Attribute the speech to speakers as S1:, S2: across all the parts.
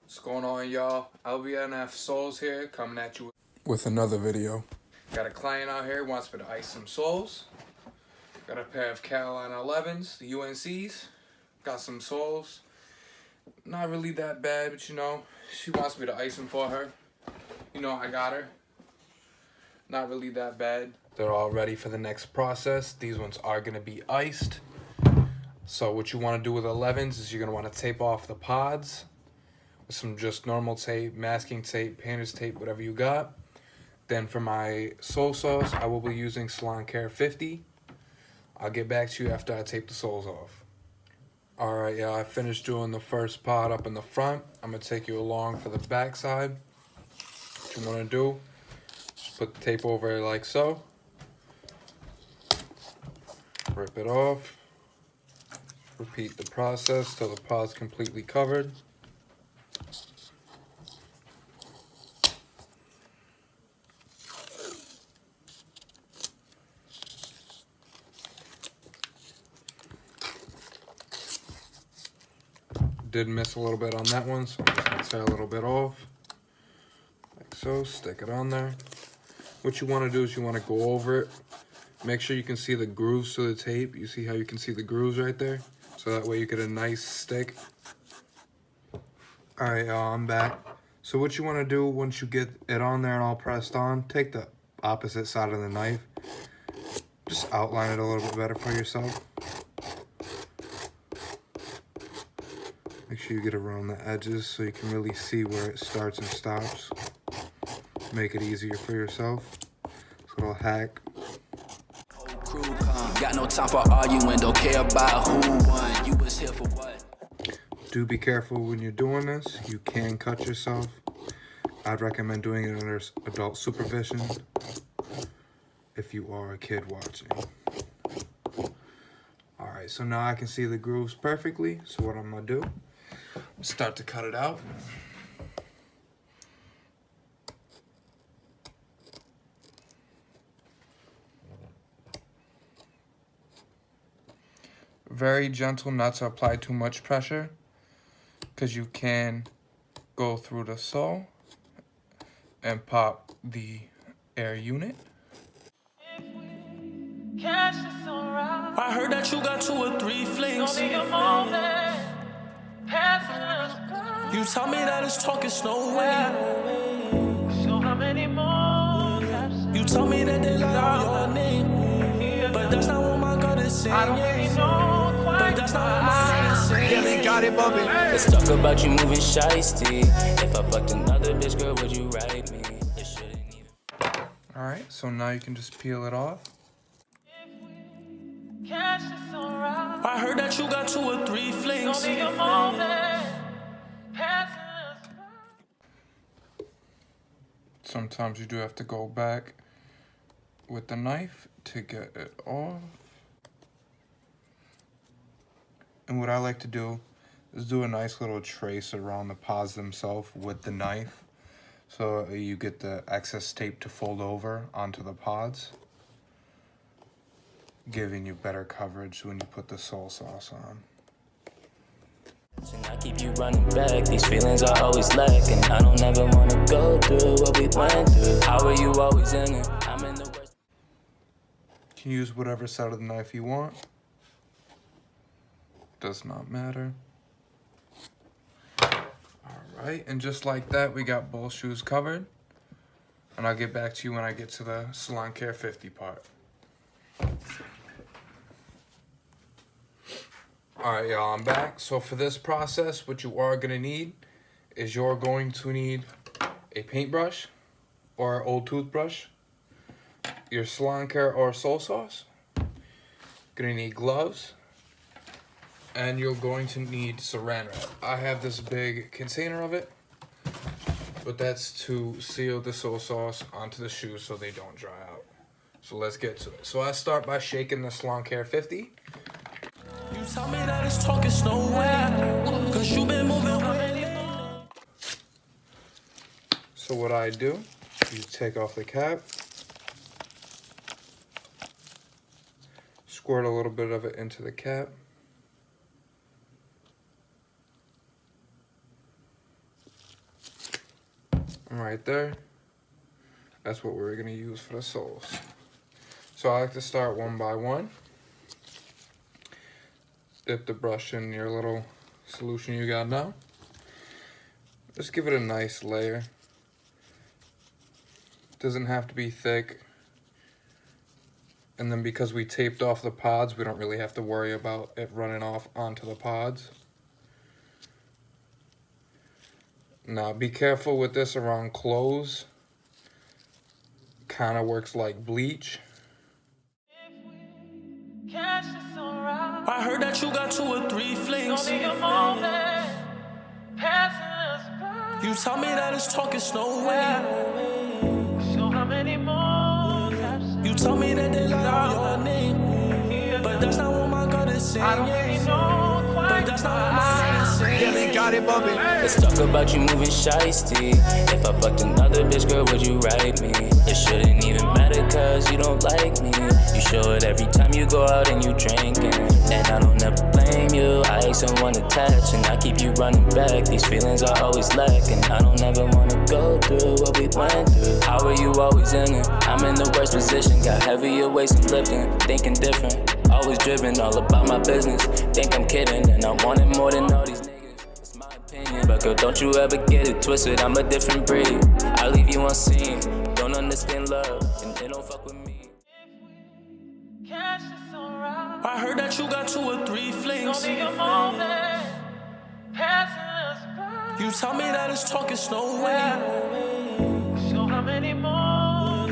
S1: What's going on, y'all? LBNF Souls here, coming at you with another video. Got a client out here, wants me to ice some soles. Got a pair of Carolina 11s, the UNCs. Got some soles. Not really that bad, but you know, she wants me to ice them for her. You know, I got her. Not really that bad. They're all ready for the next process. These ones are going to be iced. So what you want to do with 11s is you're going to want to tape off the pods. Some just normal tape, masking tape, painter's tape, whatever you got. Then for my sole sauce, I will be using Salon Care 50. I'll get back to you after I tape the soles off. Alright, yeah, I finished doing the first pod up in the front. I'm going to take you along for the back side. What you want to do, just put the tape over it like so. Rip it off. Repeat the process till the pod's completely covered. Did miss a little bit on that one, so I'm just going to tear a little bit off. Like so, stick it on there. What you want to do is you want to go over it. Make sure you can see the grooves to the tape. You see how you can see the grooves right there? So that way you get a nice stick. Alright, y'all, I'm back. So what you want to do once you get it on there and all pressed on, take the opposite side of the knife. Just outline it a little bit better for yourself. Make sure you get around the edges so you can really see where it starts and stops. Make it easier for yourself. This little hack.
S2: Got no time for arguing, don't care about who won. You was here for what?
S1: Do be careful when you're doing this. You can cut yourself. I'd recommend doing it under adult supervision if you are a kid watching. Alright, so now I can see the grooves perfectly. So what I'm going to do, start to cut it out. Very gentle, not to apply too much pressure, because you can go through the sole and pop the air unit.
S3: I heard that you got 2 or 3 flings. You tell me that it's talking snow way. So how many more? You tell me that they lie on your name, but that's not what my gut is saying. I don't really know quite. But that's not what my gut is saying.
S2: Yeah, they got it bumping. Let's talk about you moving shiesty. If I fucked another bitch, girl, would you write me? It shouldn't even.
S1: Alright, so now you can just peel it off.
S3: I heard that you got 2 or 3 flings.
S1: Sometimes you do have to go back with the knife to get it off. And what I like to do is do a nice little trace around the pods themselves with the knife, so you get the excess tape to fold over onto the pods, giving you better coverage when you put the sole sauce on.
S2: And I keep you running back, these feelings are always lacking. I don't ever want to go through what we went through. How are you always in it? I'm in the worst.
S1: You can use whatever side of the knife you want. Does not matter. Alright, and just like that, we got both shoes covered. And I'll get back to you when I get to the Salon Care 50 part. Alright, y'all, I'm back. So for this process, what you are going to need is you're going to need a paintbrush or old toothbrush, your Salon Care or sole sauce. Going to need gloves, and you're going to need saran wrap. I have this big container of it, but that's to seal the sole sauce onto the shoes so they don't dry out. So let's get to it. So I start by shaking the Salon Care 50.
S3: You tell me that it's talking snow way, cause you been moving way.
S1: So what I do, you take off the cap, squirt a little bit of it into the cap, And right there, that's what we're gonna use for the soles. So I like to start one by one. Dip the brush in your little solution you got now. Just give it a nice layer. Doesn't have to be thick. And then because we taped off the pods, we don't really have to worry about it running off onto the pods. Now be careful with this around clothes. Kind of works like bleach.
S3: I heard that you got 2 or 3 flings. You tell me that it's talking slow way. So how many more? You tell me that they lie on your name, but that's not what my gut is saying. I don't really know quite. But that's not what my gut is saying.
S4: Yeah, they got it bumping.
S2: Let's talk about you moving shiesty. If I fucked another bitch, girl, would you write me? It shouldn't even matter cause you don't like me. You show it every time you go out and you drinking. And I don't ever blame you. I ain't someone attached and I keep you running back. These feelings are always lacking. I don't ever wanna go through what we went through. How are you always in it? I'm in the worst position. Got heavier weights and lifting. Thinking different. Always driven, all about my business. Think I'm kidding and I want it more than all these niggas. It's my opinion, but girl, don't you ever get it twisted. I'm a different breed. I leave you unseen. Don't understand love, and they don't fuck with me.
S3: I heard that you got 2 or 3 flings. You tell me that it's talking slow way. So how many more?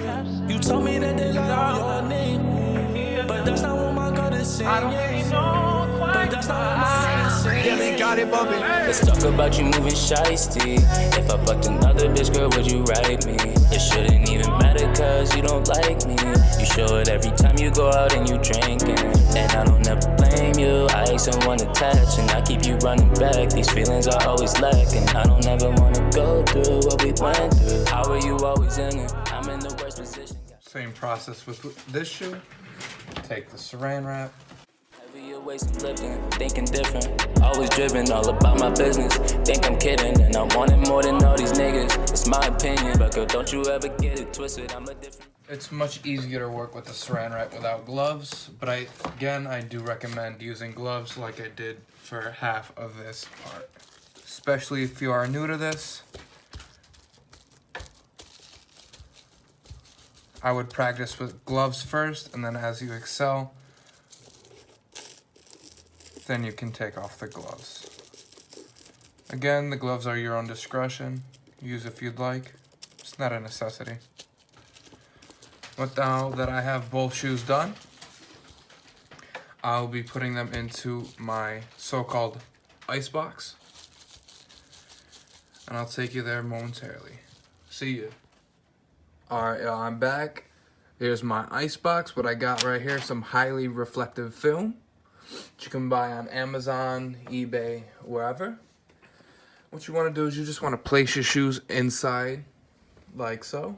S3: You tell me that they lie on your name, but that's not what my gut is saying. I don't really know quite. But that's not what my gut is saying.
S4: Yeah, they got it bumping.
S2: Let's talk about you moving shiesty. If I fucked another bitch, girl, would you write me? It shouldn't even matter cause you don't like me. You show it every time you go out and you drinking. And I don't ever blame you. I ain't someone attached and I keep you running back. These feelings are always lacking. I don't ever wanna go through what we went through. How are you always in it? I'm in the worst position.
S1: Same process with this shoe. Take the saran wrap.
S2: Heavier weights and lifting, thinking different. Always driven, all about my business. Think I'm kidding, and I want it more than all these niggas. It's my opinion, but girl, don't you ever get it twisted. I'm a different.
S1: It's much easier to work with the saran wrap without gloves, but I do recommend using gloves like I did for half of this part. Especially if you are new to this. I would practice with gloves first, and then as you excel, then you can take off the gloves. Again, the gloves are your own discretion. Use if you'd like. It's not a necessity. But now that I have both shoes done, I'll be putting them into my so-called ice box. And I'll take you there momentarily. See you. Alright, y'all, I'm back. Here's my ice box. What I got right here, some highly reflective film, which you can buy on Amazon, eBay, wherever. What you want to do is you just want to place your shoes inside, like so.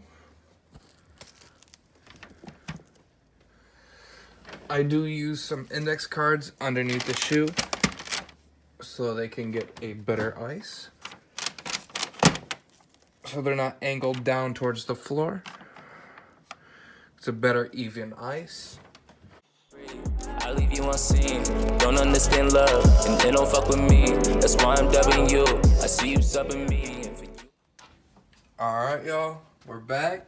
S1: I do use some index cards underneath the shoe so they can get a better ice. So they're not angled down towards the floor. It's a better even ice.
S2: I leave you unseen. Don't understand love, and they don't fuck with me. That's why I'm dubbing you. I see you subbing me.
S1: Alright, y'all, we're back.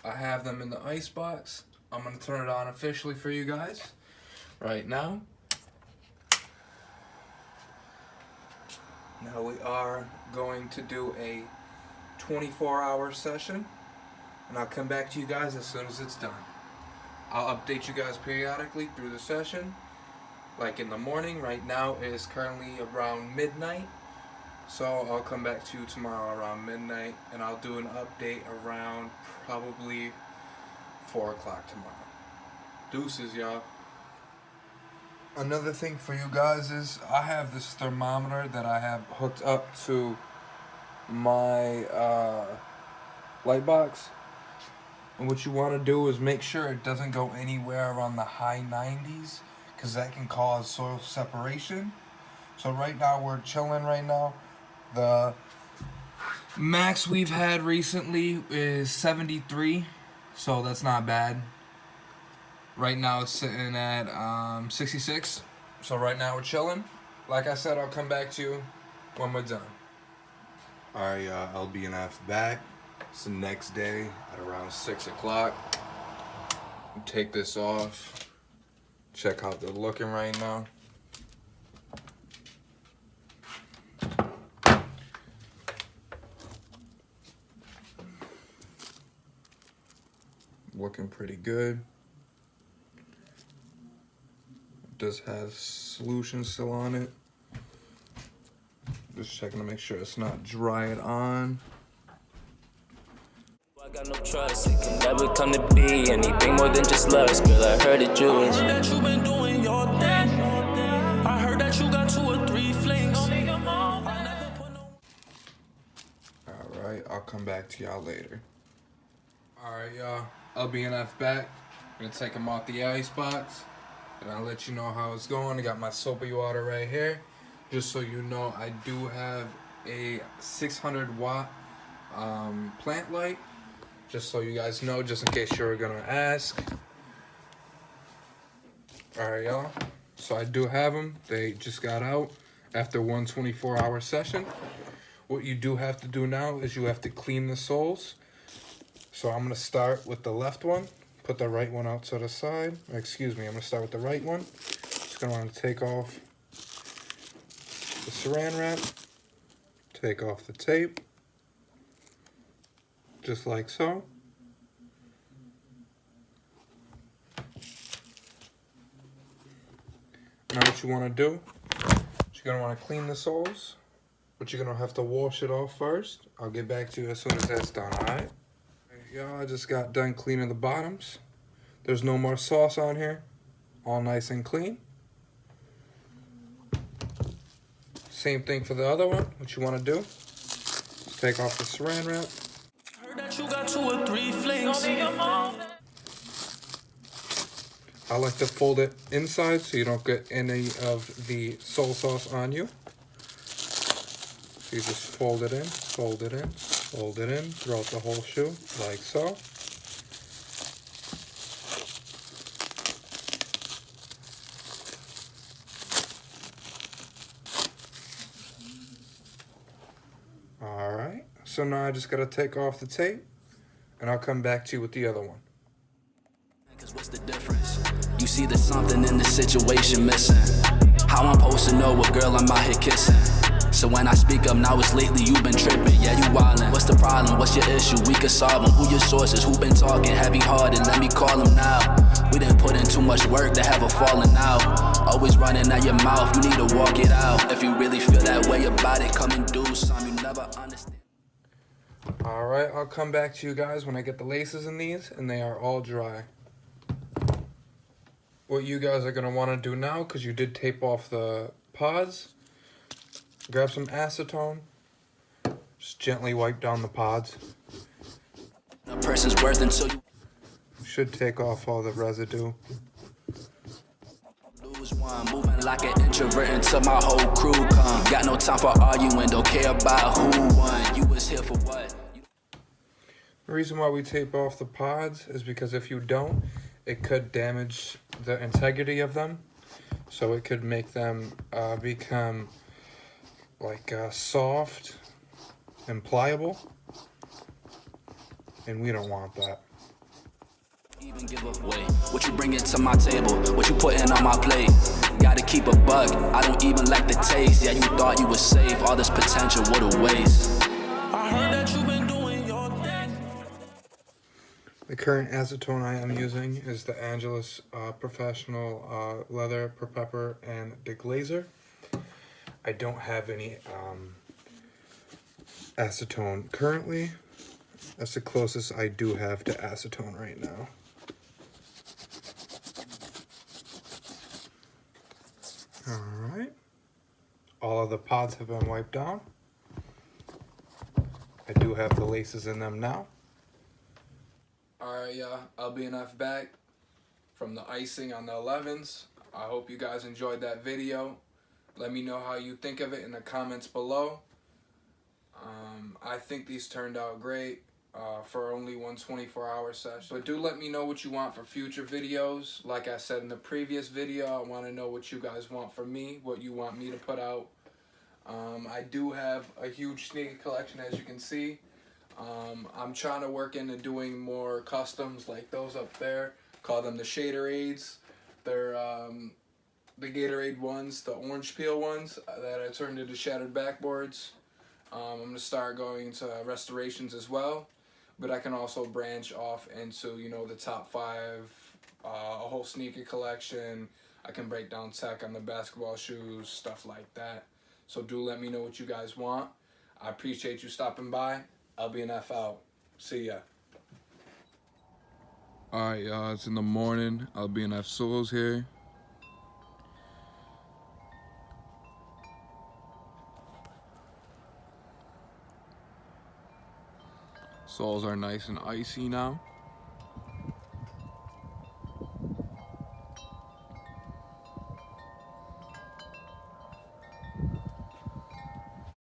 S1: I have them in the ice box. I'm gonna turn it on officially for you guys right now. Now we are going to do a 24-hour session, and I'll come back to you guys as soon as it's done. I'll update you guys periodically through the session, like in the morning. Right now it is currently around midnight, so I'll come back to you tomorrow around midnight, and I'll do an update around probably 4 o'clock tomorrow. Deuces, y'all. Another thing for you guys is I have this thermometer that I have hooked up to my light box, and what you want to do is make sure it doesn't go anywhere around the high 90s, because that can cause soil separation. So right now we're chilling right now. The Max we've had recently is 73, so that's not bad. Right now it's sitting at 66, so right now we're chilling. Like I said, I'll come back to you when we're done. Alright, LBNF back. It's the next day at around 6 o'clock. Take this off. Check how they're looking right now. Looking pretty good. Does have solution still on it. Just checking to make sure it's not dried on.
S2: I got no trust, it can never come to be anything more than just lust. Girl, I heard it, you
S3: I heard that you been doing your thing. I heard that you got 2 or 3 flings.
S1: Alright, I'll come back to y'all later. Alright, y'all. LBNF back. I'm gonna take them off the ice box. And I'll let you know how it's going. I got my soapy water right here. Just so you know, I do have a 600 watt plant light. Just so you guys know, just in case you're gonna ask. Alright, y'all. So I do have them. They just got out after one 24-hour session. What you do have to do now is you have to clean the soles. So I'm gonna start with the left one. Put the right one out to the side. Excuse me, I'm gonna start with the right one. Just gonna want to take off the saran wrap. Take off the tape. Just like so. Now what you want to do, you're going to want to clean the soles, but you're going to have to wash it off first. I'll get back to you as soon as that's done, alright? Y'all, I just got done cleaning the bottoms. There's no more sauce on here. All nice and clean. Same thing for the other one. What you want to do is take off the saran wrap.
S3: Heard that you got 2 or 3 flings.
S1: I like to fold it inside so you don't get any of the soy sauce on you. So you just fold it in, fold it in, fold it in throughout the whole shoe, like so. Alright, so now I just gotta take off the tape and I'll come back to you with the other one.
S4: Cause what's the difference? You see there's something in this situation missing. How I'm supposed to know what girl I'm out here kissing? So when I speak up now it's lately you've been tripping. Yeah, you wildin'. What's the problem? What's your issue? We can solve them. Who your sources? Who been talking? Heavy hearted? Let me call them now. We didn't put in too much work to have a falling out. Always running out your mouth. You need to walk it out. If you really feel that way about it, come and do something. You never understand.
S1: Alright, I'll come back to you guys when I get the laces in these and they are all dry. What you guys are going to want to do now, because you did tape off the pods, grab some acetone, just gently wipe down the pods.
S4: A person's worth until you
S1: should take off all the residue.
S4: lose one. Moving like an introvert until my whole crew come. Got no time for arguing, don't care about who won. You was here for what?
S1: The reason why we tape off the pods is because if you don't, it could damage the integrity of them. So it could make them become like soft and pliable. And we don't want that.
S4: Even give away what you bringing to my table, what you putting on my plate. Gotta keep a buck, I don't even like the taste. Yeah, you thought you was safe, all this potential, what a waste.
S3: I heard that you been doing your thing.
S1: The current acetone I am using is the Angelus Professional Leather Per Pepper and Deglazer. I don't have any acetone currently. That's the closest I do have to acetone right now. Alright. All of the pods have been wiped down. I do have the laces in them now. Alright, LBNF back from the icing on the 11s. I hope you guys enjoyed that video. Let me know how you think of it in the comments below. I think these turned out great for only one 24-hour session. But do let me know what you want for future videos. Like I said in the previous video, I want to know what you guys want from me, what you want me to put out. I do have a huge sneaker collection, as you can see. I'm trying to work into doing more customs like those up there. Call them the Shaderades. They're the Gatorade ones, the orange peel ones that I turned into shattered backboards. I'm going to start going into restorations as well. But I can also branch off into, you know, the top 5, a whole sneaker collection. I can break down tech on the basketball shoes, stuff like that. So do let me know what you guys want. I appreciate you stopping by. LBNF out. See ya. Alright, y'all, it's in the morning. LBNF Souls here. Soles are nice and icy now.